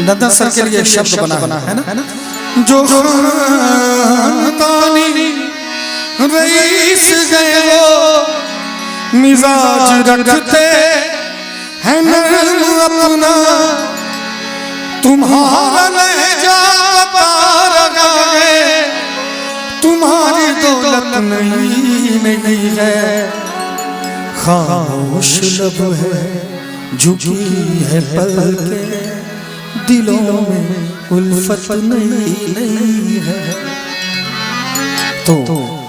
नंदन sir के लिए एक शब्द बना है ना, जो खानदानी रईस गए वो मिजाज रखते हैं नरम अपना, तुम्हारा लहजा बता रहा है, तुम्हारी दौलत नहीं है, खामोश लब है झुकी है पलके, दिलों में उल्फत नहीं है। तो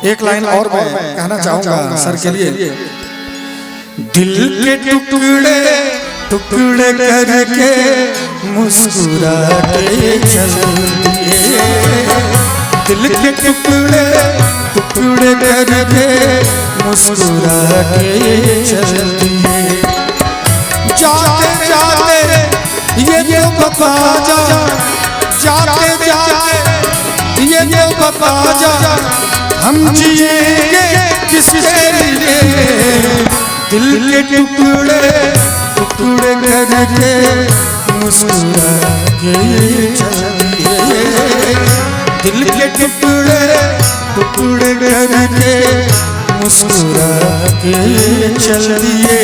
एक लाइन और मैं कहना चाहूंगा सर के लिए। दिल के टुकड़े टुकड़े करके मुस्कुरा के चलिए, दिल के टुकड़े टुकड़े करके मुस्कुरा के चलिए, जाते जाते ये बता जा, जाते जाते ये बता जा, हम जिएंगे किसके लिए, दिल के टुकड़े टुकड़े करके मुस्कुरा के चलिए, दिल के टुकड़े टुकड़े करके मुस्कुरा के चलिए।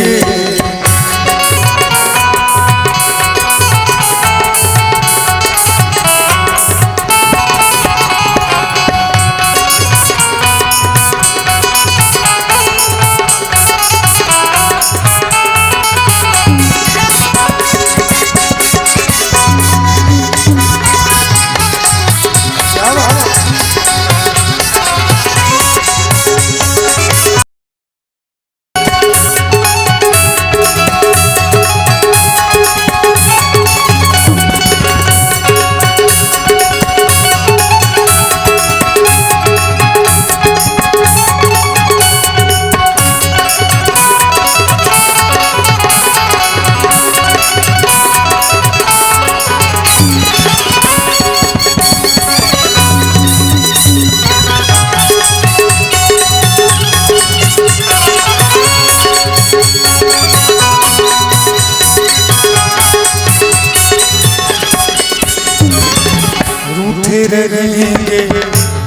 रहेंगे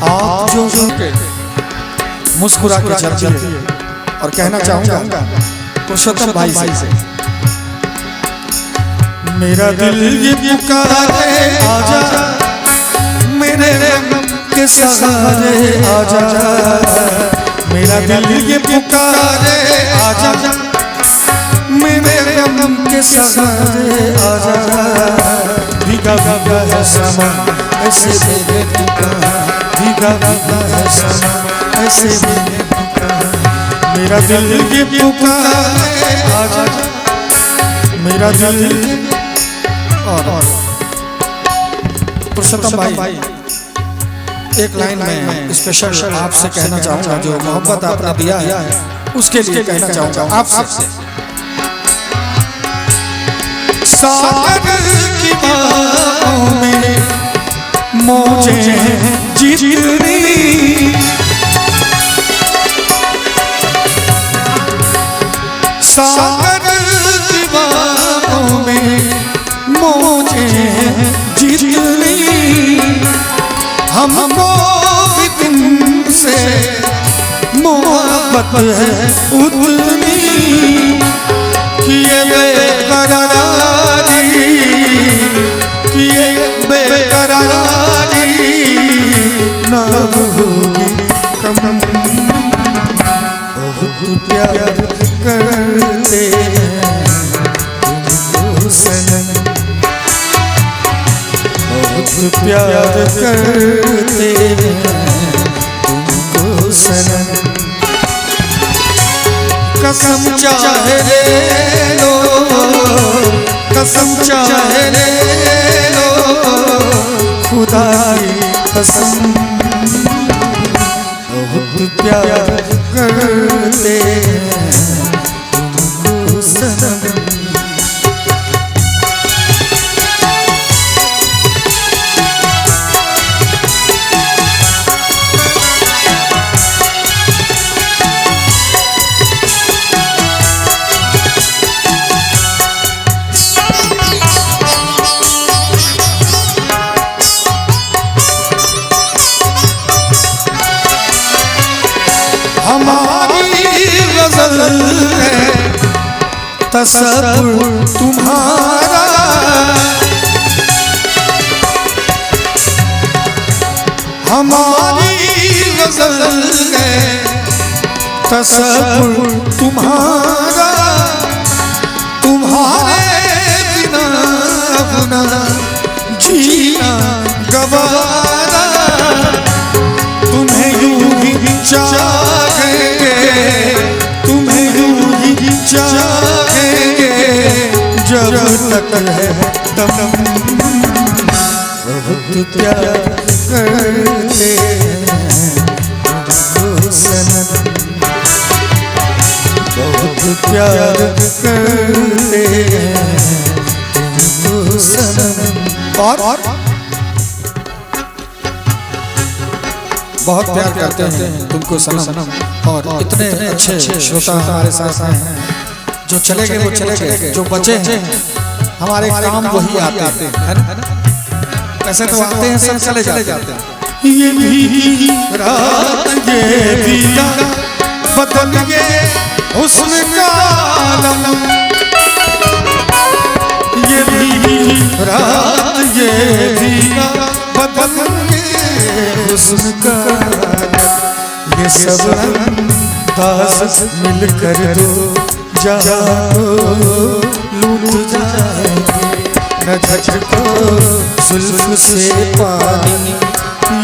आप जो मुस्कुरा के चलिए। और कहना चाहूंगा पुरुषोत्तम भाई से, मेरा दिल ये पुकारे आजा, मेरे गम के सहारे आजा, मेरा दिल ये पुकारे आजा, मेरे गम के सहारे आजा, भीगा भीगा है समा ऐसे मेरे कहा, भीगा भीगा है समा ऐसे मेरे कहा, मेरा दिल ये पुकारे आजा, मेरा दिल। और पुरुषोत्तम भाई एक लाइन में स्पेशल आपसे कहना चाहूंगा, जो मोहब्बत आपने दिया है उसके लिए कहना चाहूंगा आपसे। सागर की बाहों में मौजें जितनी, सागर की बाहों में मौजें जितनी, हमको भी तुमसे मोहब्बत है उतनी, किए बेकरारी किए बेकरारी न होगी कम, बहुत प्यार करते हैं तुमको सनम, बहुत प्यार करते हैं तुमको सनम, कसम चाहे ले लो, कसम चाहे ले लो, खुदाई कसम, बहुत प्यार करते हैं तुमको सनम। तसव्वुर तुम्हारा, हमारी गजल है तसव्वुर तुम्हारा, तुम्हारे बिना अपना जीना गवारा, तुम्हें यूं ही चाहेंगे, तुम्हें यूं ही चाहेंगे जब तक है दम, बहुत प्यार करते तुमको सनम, बहुत प्यार करते तुमको सनम। और बहुत प्यार करते हैं तुमको सनम। और इतने अच्छे श्रोता हमारे साथ हैं, जो चले गए वो चले गए, जो बचे हैं हमारे काम वही आते हैं, है ना? ऐसे तो आते हैं सब चले जाते हैं। ये भी रात ये भी बदल गए हुस्न का आलम, ये भी रात ये भी बदल गए हुस्न का आलम, ये सब अंदाज़ मिलकर दो जहां लूट जाएंगे, न झटको जुल्फ से पानी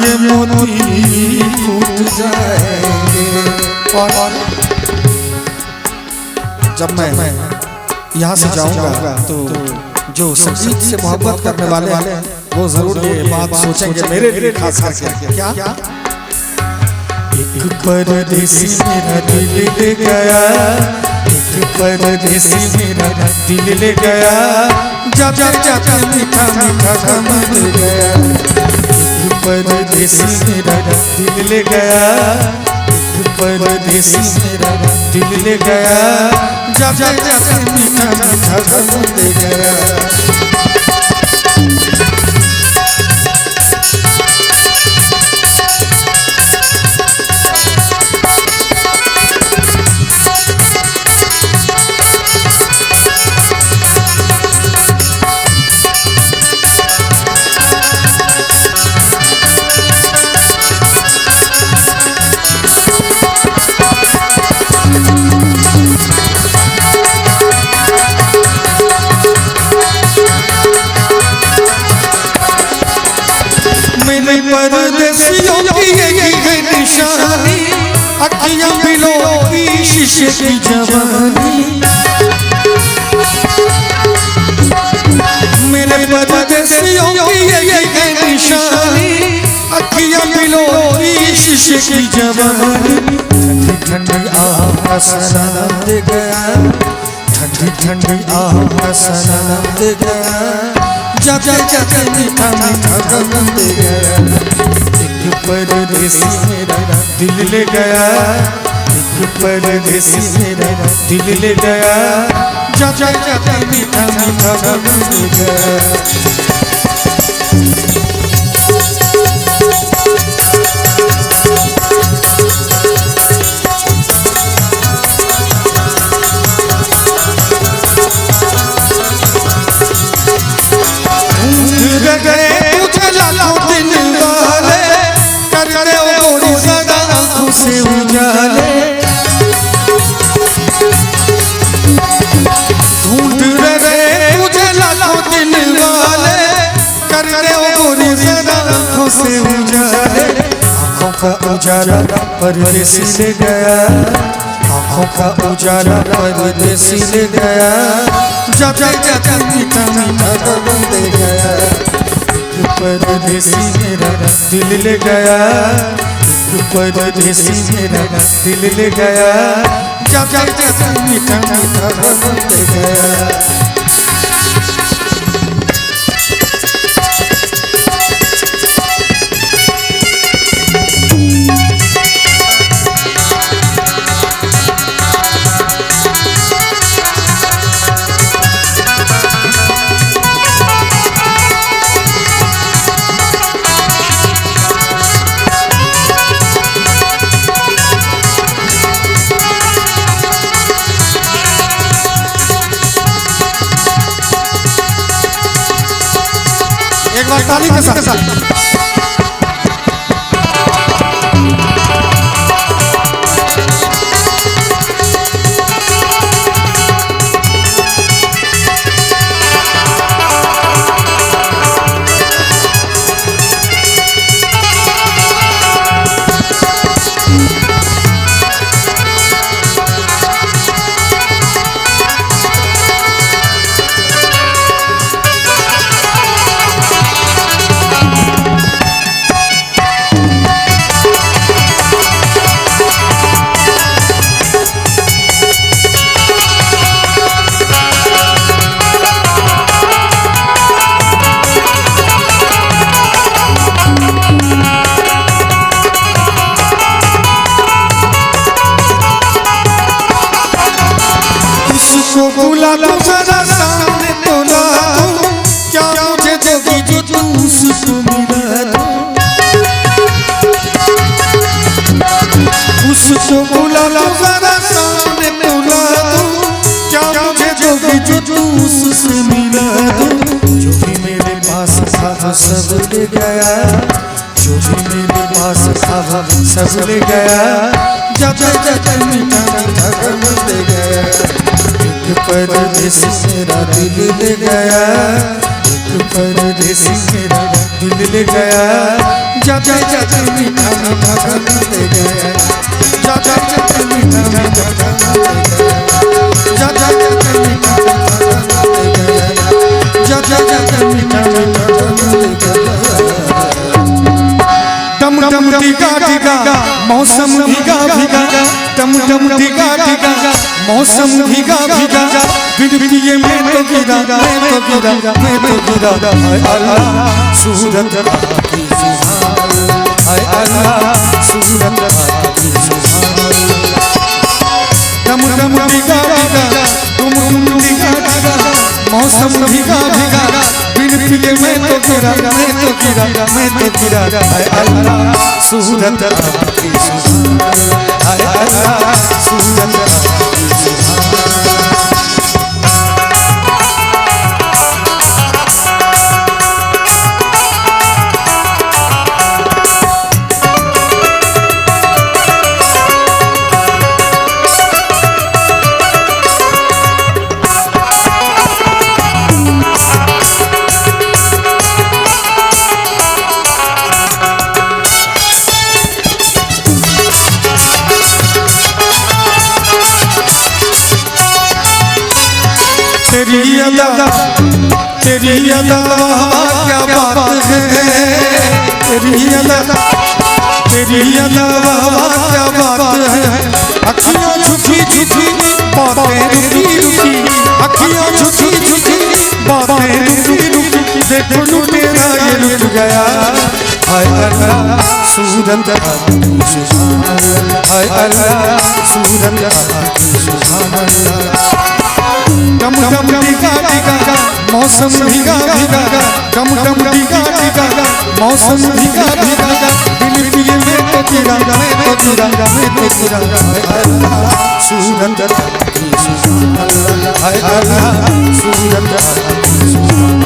ये मोती फूट जाएंगे। और जब मैं यहाँ से जाऊंगा तो जो संगीत से मोहब्बत करने वाले हैं वो जरूर ये बात सोचेंगे मेरे लिए खास करके। क्या एक परदेसी मेरा दिल ले गया, एक परदेसी मेरा दिल ले गया, जाते जाते मीठा मीठा गम दे गया, एक परदेसी मेरा दिल ले गया, एक परदेसी मेरा दिल ले गया, जाते जाते मीठा मीठा गम दे गया। परदेसियों की यही है निशानी, अखियां बिलो की शीशे की जवानी, मेरे परदेसियों की यही है निशानी, अखियां बिलो की शीशे की जवानी, ठंडी ठंडी आह का सलाम दे गया, ठंडी ठंडी आह का सलाम दे गया, जाते जाते मीठा मीठा गम दे गया, एक परदेसी मेरा दिल ले गया, एक परदेसी मेरा दिल ले गया, जाते जाते मीठा मीठा गम दे गया। तुझे लाखों दिन वाले करते हो गोरी सदा आँखों से उजाले, ढूंढ रहे तुझे लाखों दिन वाले करते हो गोरी सदा आँखों से उजाले, आँखों का उजाला परदेसी ले गया, आँखों का उजाला परदेसी ले गया, जाते जाते मीठा मीठा गम दे गया, परदेसी मेरा दिल ले गया, परदेसी मेरा दिल ले गया, जाते जाते मीठा मीठा गम दे गया। एक बार ताली के साथ बुला लो जरा सामने तो ला दो, क्या मुझे दोगी जो तुम उसको मिला दो। उसको बुला लो जरा सामने तो ला दो, क्या मुझे दोगी जो तुम उससे मिला दो। जो भी मेरे पास था वो सब ले गया, जो भी मेरे पास था वो सब ले गया। जा जा जा मीठा मीठा गम ले गया। एक परदेसी मेरा दिल ले गया, एक परदेसी मेरा दिल ले गया। जा जा जा मीठा मीठा गम ले गया, जा जा जा मीठा मीठा गम ले गया, जा जा जा मीठा मीठा गम ले गया, जा जा जा मीठा मीठा गम ले गया। टम टम टिका टिका मौसम भीगा भीगा, टम टम टिका टिका मौसम भीगा भीगा। बिजलिए में तो गिरा, मैं तो गिरा, मैं तो गिरा। हाय अल्लाह सूरत आपकी सुभान, हाय अल्लाह सूरत आपकी सुभान। टम टम टिका टिका टम टम टिका टिका मौसम भीगा भीगा। बिजलिए में तो गिरा, मैं तो गिरा, मैं तो गिरा। हाय अल्लाह सूरत आपकी सुभान, हाय अल्लाह सूरत आपकी सुभान। तेरी अदा क्या बात है, तेरी अदा क्या बात है। अखियाँ झुकी झुकी बातें रुकी रुकी, अखियाँ झुकी झुकी बातें रुकी रुकी। देखो तेरा ये रुक गया। हाय अल्लाह सूरत आपकी सुभान, हाय अल्लाह सूरत आपकी सुभान। टम टम टिका टिका मौसम भीगा भीगा, टम टम टिका टिका मौसम भीगा भीगा। बिजलिए में तो गिरा, मैं तो गिरा, मैं तो गिरा। हाय अल्लाह सूरत आपकी सुभान, हाय अल्लाह सूरत आपकी सुभान।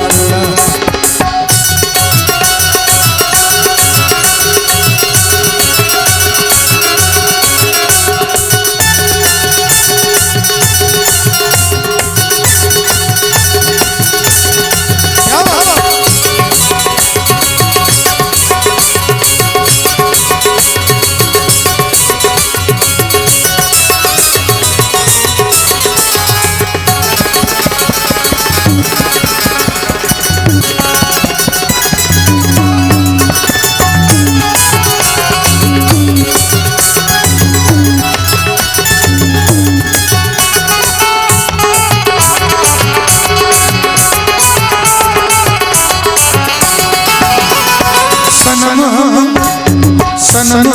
सनम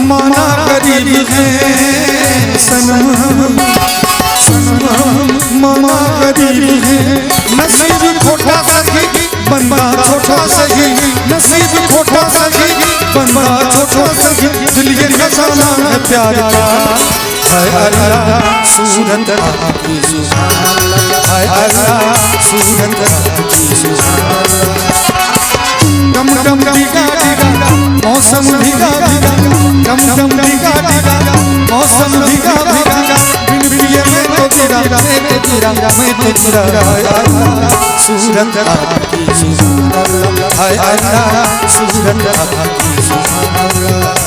माना करीब है, सनम माना करीब है। नसीब खोटा सही बंदा छोटा सही, नसीब खोटा सही बंदा छोटा सही। दिल ये खजाना है प्यार का। हाय अल्लाह सूरत आपकी सुभान, हाय अल्लाह सूरत आपकी सुभान। में तेरा सूरत आपकी सुभान अल्लाह, हाय अल्लाह सूरत आपकी सुभान अल्लाह।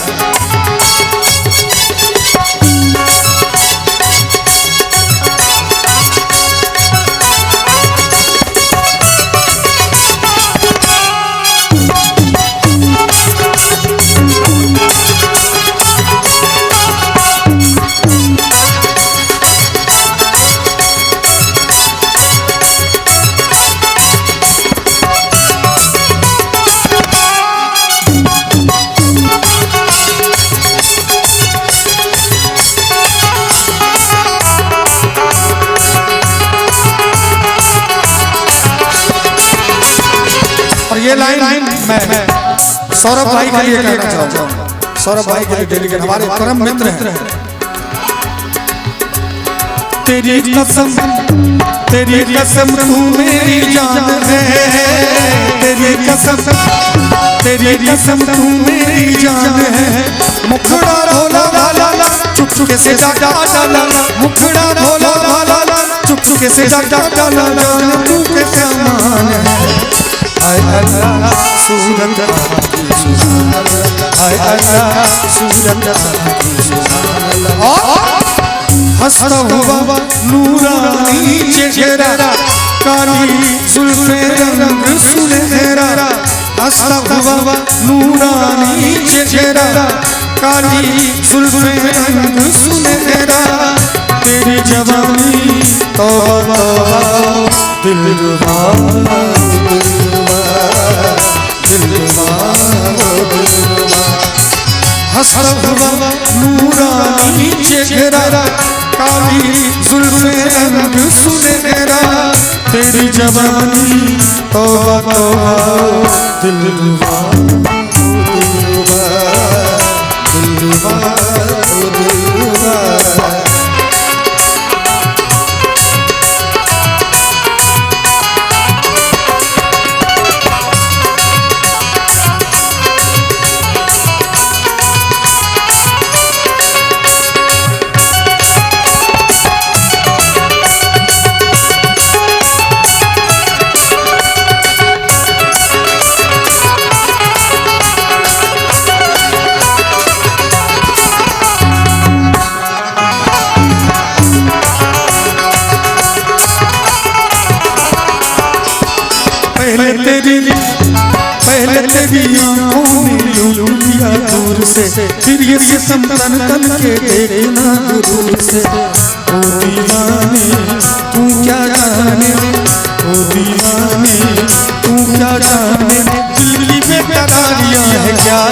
ये लाइन मैं सौरभ भाई के लिए कहना चाहूँगा। सौरभ भाई के लिए डेलीगेट हमारे परम मित्र हैं। तेरी कसम तू मेरी जान है, तेरी कसम तू मेरी जान है। मुखड़ा भोला भाला चुपके से डाटा डाला, मुखड़ा भोला भाला चुपके से डाटा डाला, जान तू के समान है। हाय अल्लाह सूरत आपकी सुभान अल्लाह, हाय अल्लाह सूरत आपकी सुभान अल्लाह। हंसता हुआ नूरानी चेहरा, काली जुल्फे रंग सुनहरा। हंसता हुआ नूरानी चेहरा, काली जुल्फे रंग सुनहरा। तेरी जवानी तौबा दिलरुबा, हंसता हुआ नूरानी चेहरा, काली जुल्फे रंग सुनहरा। तेरी जवानी तौबा तौबा दिलरुबा, दिलरुबा, दिलरुबा, दिलरुबा। पहले तेरी आँखों में लूट लिया दूर से, फिर ये सितम तन तन के देखना दूर से। ओ दीवाने तू क्या जाने, ओ दीवाने तू क्या जाने, दिल की बेकरारियां है क्या।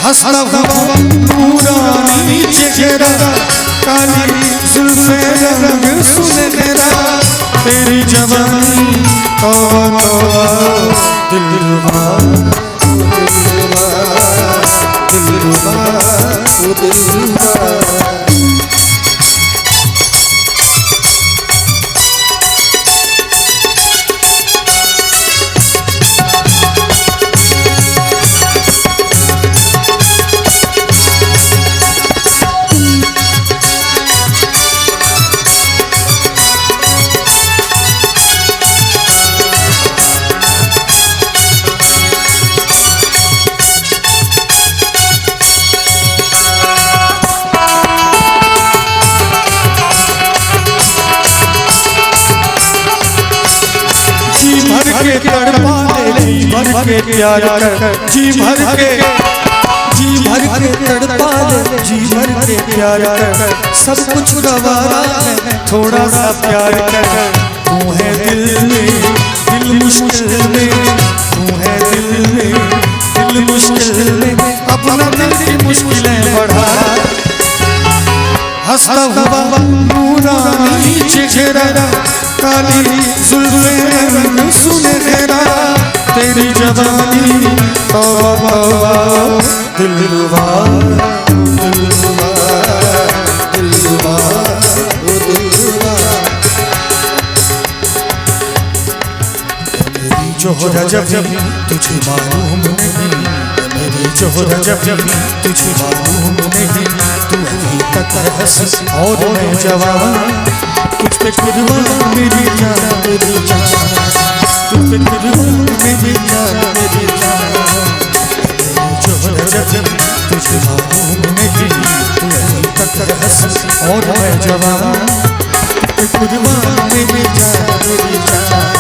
हंसता हुआ नूरानी चेहरा, काली जुल्फे रंग सुनहरा। तेरी जवानी तौबा दिलरुबा, दिलरुबा, दिलरुबा, दिलरुबा। के प्यार कर, जी भर के तड़पा ले, जी भर के प्यार कर। सब कुछ गवारा है, थोड़ा सा प्यार कर। तू है दिल में, दिल मुश्किल में, तू है दिल में, दिल मुश्किल में। अपना दिल की मुश्किलें बढ़ा। हंसता हुआ नूरानी चेहरा, काली जुल्फे रंग सुनहरा। तेरी जवानी तौबा दिलरुबा, दिलरुबा, दिलरुबा, दिलरुबा। मेरी जोहरा जब तुझे मालूम नहीं, मेरी जोहरा जब तुझे मालूम नहीं। तू अभी तक हंसी और मैं जवान, कुछ पे कुर्बान मेरी जान मेरी जान, तुझ पे कुर्बान मेरी जान मेरी जान। जो जब तुझे मालूम नहीं, तू तक हंसी और मैं जवान, पे कुर्बान मेरी जान मेरी जान।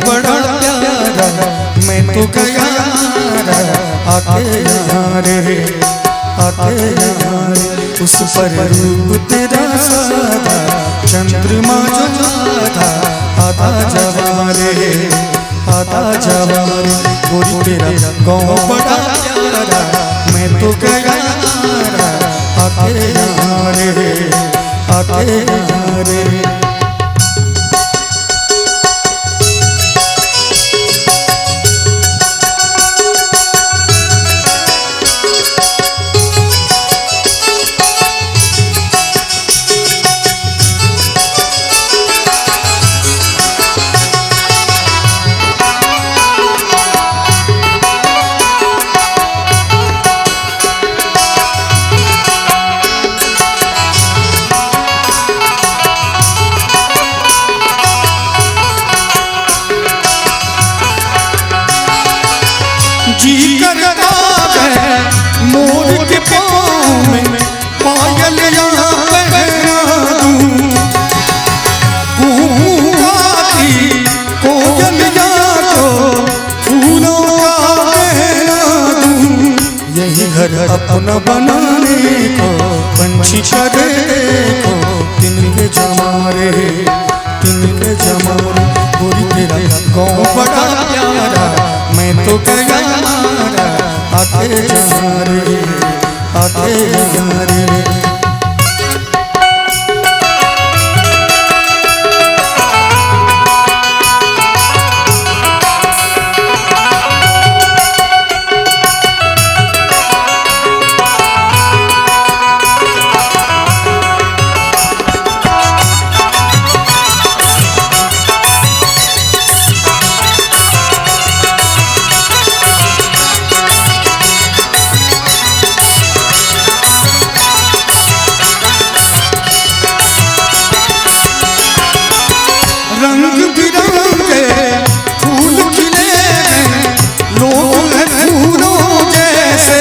बड़ा प्यारा मैं तो गया आके यहाँ रे, आके यहाँ रे। उस पर रूप तेरा सादा चंद्रमा जो आधा आधा जवा रे, आधा जवा रे। गोरी तेरा गाँव बड़ा प्यारा मैं तो गया आके यहाँ रे, आके यहाँ रे। जी करता है मोर के पाँव में पायल यहाँ पहना दूँ, गाती कोयलिया को फूलों का पहना दूँ। यही घर अपना बनाने को पंछी करे को तिनके जमारे, तिनके जमारे। गोरी तेरा गाँव बड़ा प्यारा मैं तो गया आके यहाँ रे, आके यहाँ रे। रंग बिरंगे फूल खिले हैं, लोग हैं फूलों जैसे।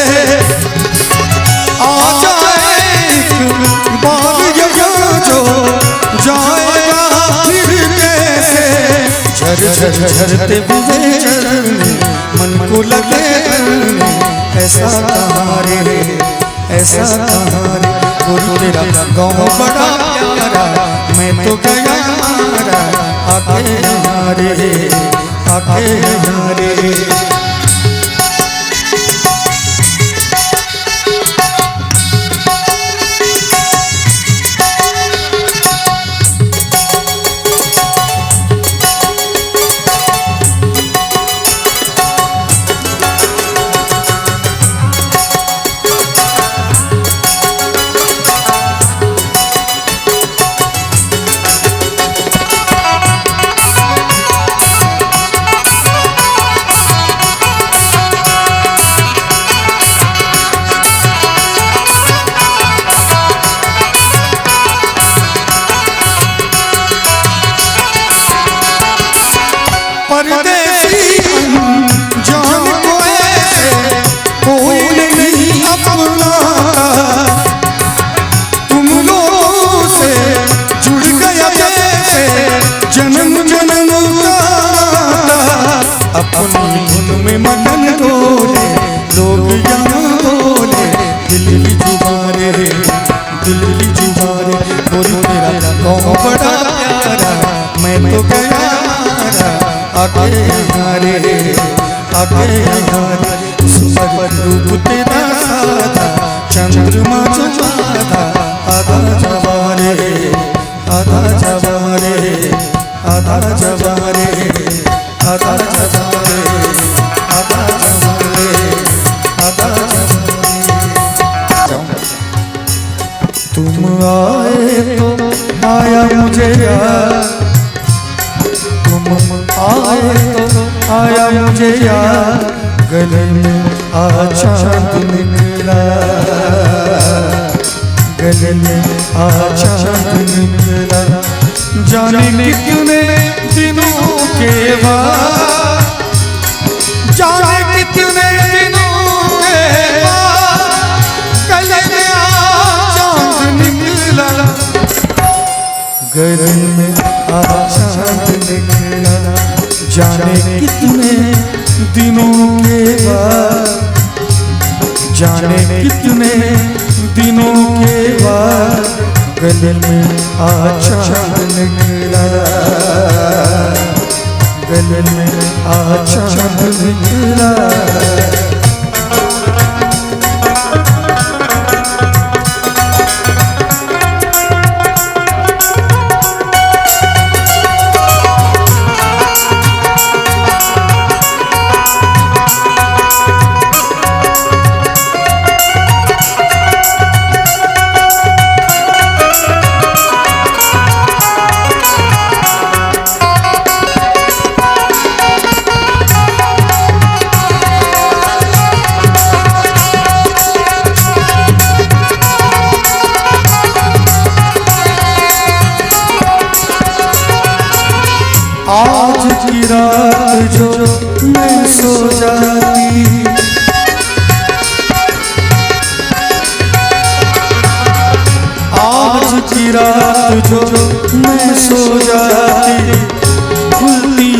आ जाए एक बार यहाँ जो जाएगा फिर कैसे। झर झर झरते हुए झरने मन को लगे ऐसा कहाँ रे, ऐसा कहाँ रे। गोरी तेरा गाँव बड़ा प्यारा मैं तो गया आके यहाँ रे, आके यहाँ रे। परदेसी जान को ऐसे कोई नहीं अपना, तुम लोगों से जुड़ गया जैसे जन्म जन्म का। अपनी धुन में मगन डोले लोग यहाँ बोले, दिल की जुबान रे, दिल की आके यहाँ रे आके यहाँ रे सुबह रूप तेरा सादा चंद्रमा चमका आधा जवारे आधा जवारे आधा जवारे आधा जवारे आधा जवारे आधा जवारे। तुम आए तो आया मुझे याद, तुम आए तो आया मुझे याद, गले में चांद निकला, गले में चांद निकला। जाने कितने दिनों के बाद, जाने कितने दिनों के बाद, गले में चांद निकला, गले में चांद निकला। जाने कितने दिनों के बाद, जाने कितने दिनों के बाद, गले में चांद निकला, गले में चांद निकला। आज की रात जो मैं सो जाती, आज की रात जो मैं सो जाती, खुलती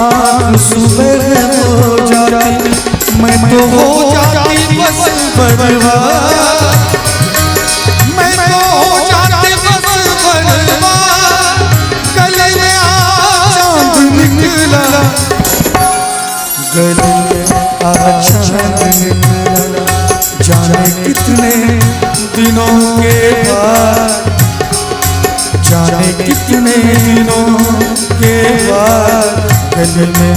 आँख सुबह हो जाती, मैं तो हो जाती बस बर्बाद, मैं तो हो जाती बस बर्बाद। गले में चांद निकला, गले में चांद निकला। जाने कितने दिनों के बाद, जाने कितने दिनों के बाद, गले में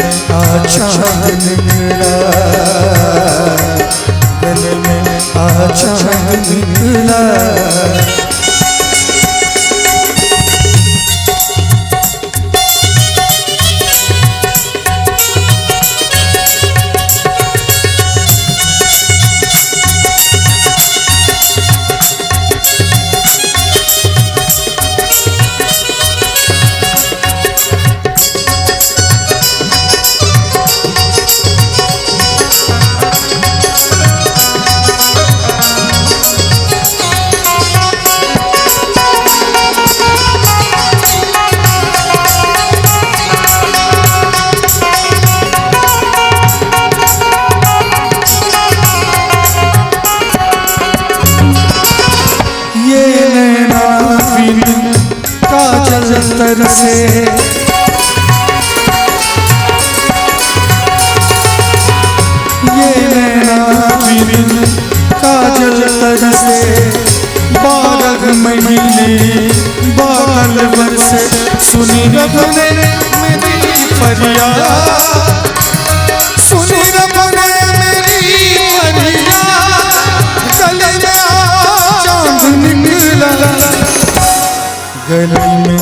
चांद निकला, गले में चांद निकला। काजल से ये नैना बिन काजल से, 12 महीने बाल बरसे। सुनी रब ने मेरी फरियाद, सुनी रब ने मेरी फरियाद, गले में चांद निकला, गले में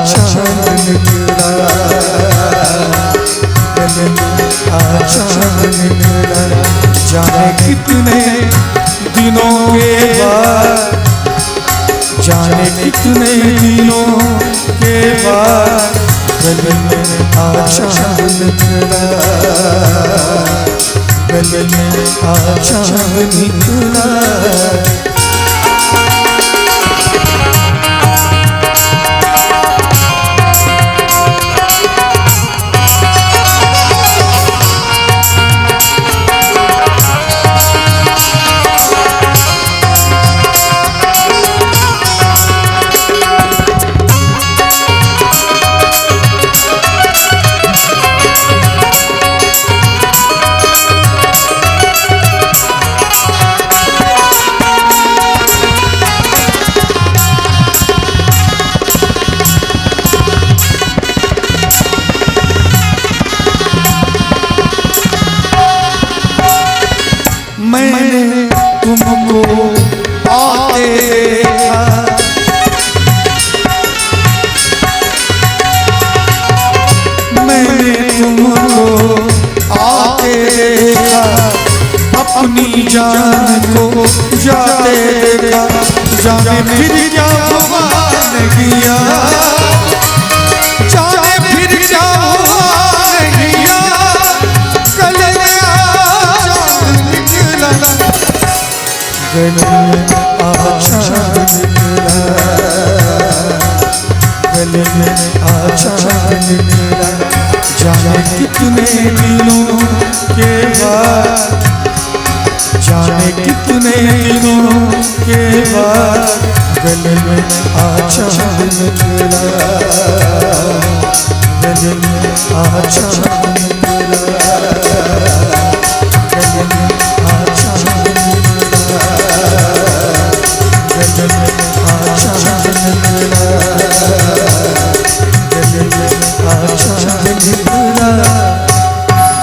चांद निकला, गले में चांद निकला। जाने कितने दिनों के बाद, जाने कितने दिनों के बाद, गले में चांद निकला, गले में चांद निकला। तुमको आके देखा, अपनी जान को जाते देखा, जाने फिर क्या भगवान किया, जाने फिर क्या भगवान किया, कल गया चांद निकला, गले में चांद निकला, गले में चांद निकला, जाने कितने दिनों के बाद, जाने कितने दिनों के बाद, गले में चांद निकला।